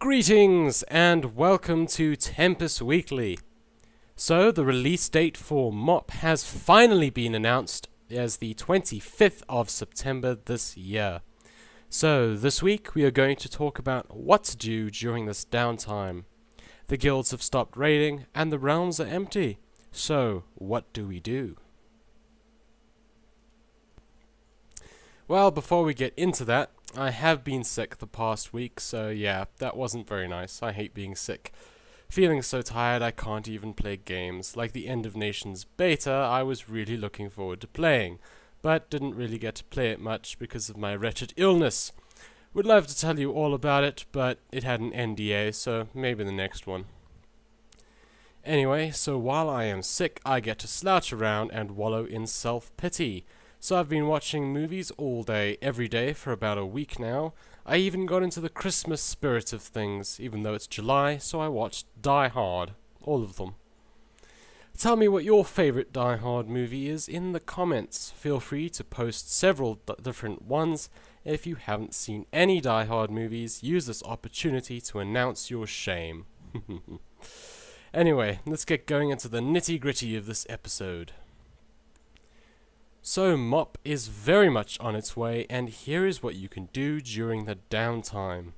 Greetings and welcome to Tempus Weekly. So, the release date for MoP has finally been announced as the 25th of September this year. So, this week we are going to talk about what to do during this downtime. The guilds have stopped raiding and the realms are empty. So, what do we do? Well, before we get into that, I have been sick the past week, so yeah, that wasn't very nice. I hate being sick. Feeling so tired I can't even play games. Like the End of Nations beta, I was really looking forward to playing, but didn't really get to play it much because of my wretched illness. Would love to tell you all about it, but it had an NDA, so maybe the next one. Anyway, so while I am sick, I get to slouch around and wallow in self-pity. So I've been watching movies all day, every day for about a week now. I even got into the Christmas spirit of things, even though it's July, so I watched Die Hard. All of them. Tell me what your favorite Die Hard movie is in the comments. Feel free to post several different ones. If you haven't seen any Die Hard movies, use this opportunity to announce your shame. Anyway, let's get going into the nitty-gritty of this episode. So MoP is very much on its way, and here is what you can do during the downtime.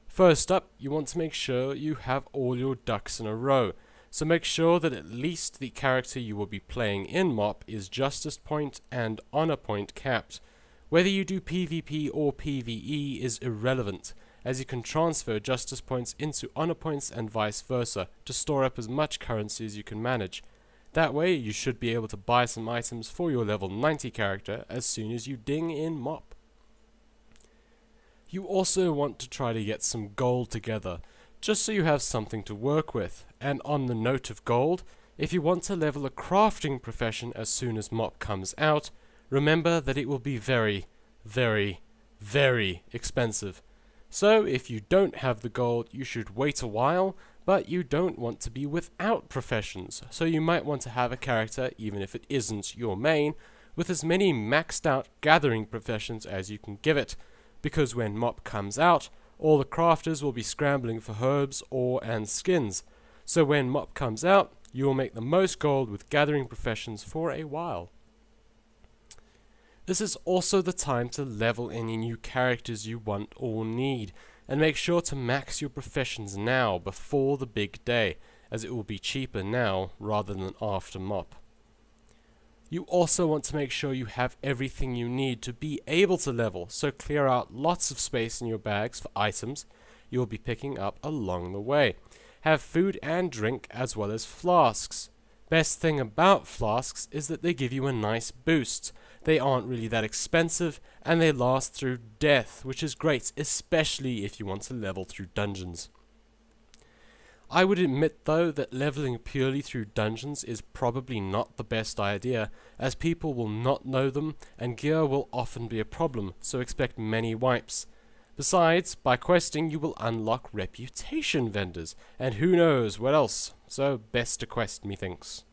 First up, you want to make sure you have all your ducks in a row. So make sure that at least the character you will be playing in MoP is Justice Point and Honor Point capped. Whether you do PvP or PvE is irrelevant, as you can transfer Justice Points into Honor Points and vice versa to store up as much currency as you can manage. That way, you should be able to buy some items for your level 90 character as soon as you ding in MoP. You also want to try to get some gold together, just so you have something to work with. And on the note of gold, if you want to level a crafting profession as soon as MoP comes out, remember that it will be very, very, very expensive. So if you don't have the gold, you should wait a while, but you don't want to be without professions, so you might want to have a character, even if it isn't your main, with as many maxed out gathering professions as you can give it, because when MoP comes out, all the crafters will be scrambling for herbs, ore and skins. So when MoP comes out, you will make the most gold with gathering professions for a while. This is also the time to level any new characters you want or need, and make sure to max your professions now before the big day, as it will be cheaper now rather than after MoP. You also want to make sure you have everything you need to be able to level, so clear out lots of space in your bags for items you will be picking up along the way. Have food and drink as well as flasks. Best thing about flasks is that they give you a nice boost. They aren't really that expensive, and they last through death, which is great, especially if you want to level through dungeons. I would admit though that leveling purely through dungeons is probably not the best idea, as people will not know them, and gear will often be a problem, so expect many wipes. Besides, by questing you will unlock reputation vendors, and who knows what else, so best to quest methinks.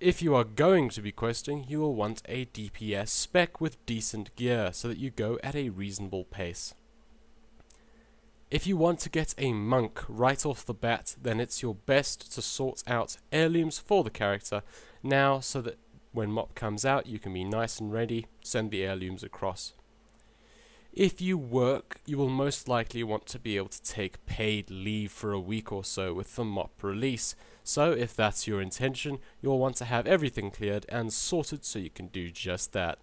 If you are going to be questing, you will want a DPS spec with decent gear, so that you go at a reasonable pace. If you want to get a monk right off the bat, then it's your best to sort out heirlooms for the character now, so that when MoP comes out you can be nice and ready, send the heirlooms across. If you work, you will most likely want to be able to take paid leave for a week or so with the MoP release, so if that's your intention, you'll want to have everything cleared and sorted so you can do just that.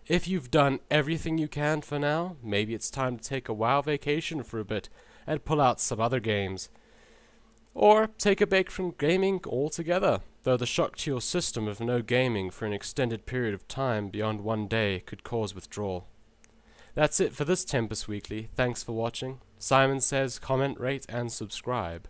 If you've done everything you can for now, maybe it's time to take a WoW vacation for a bit and pull out some other games. Or take a break from gaming altogether, though the shock to your system of no gaming for an extended period of time beyond one day could cause withdrawal. That's it for this Tempus Weekly. Thanks for watching. Simon says comment, rate and subscribe.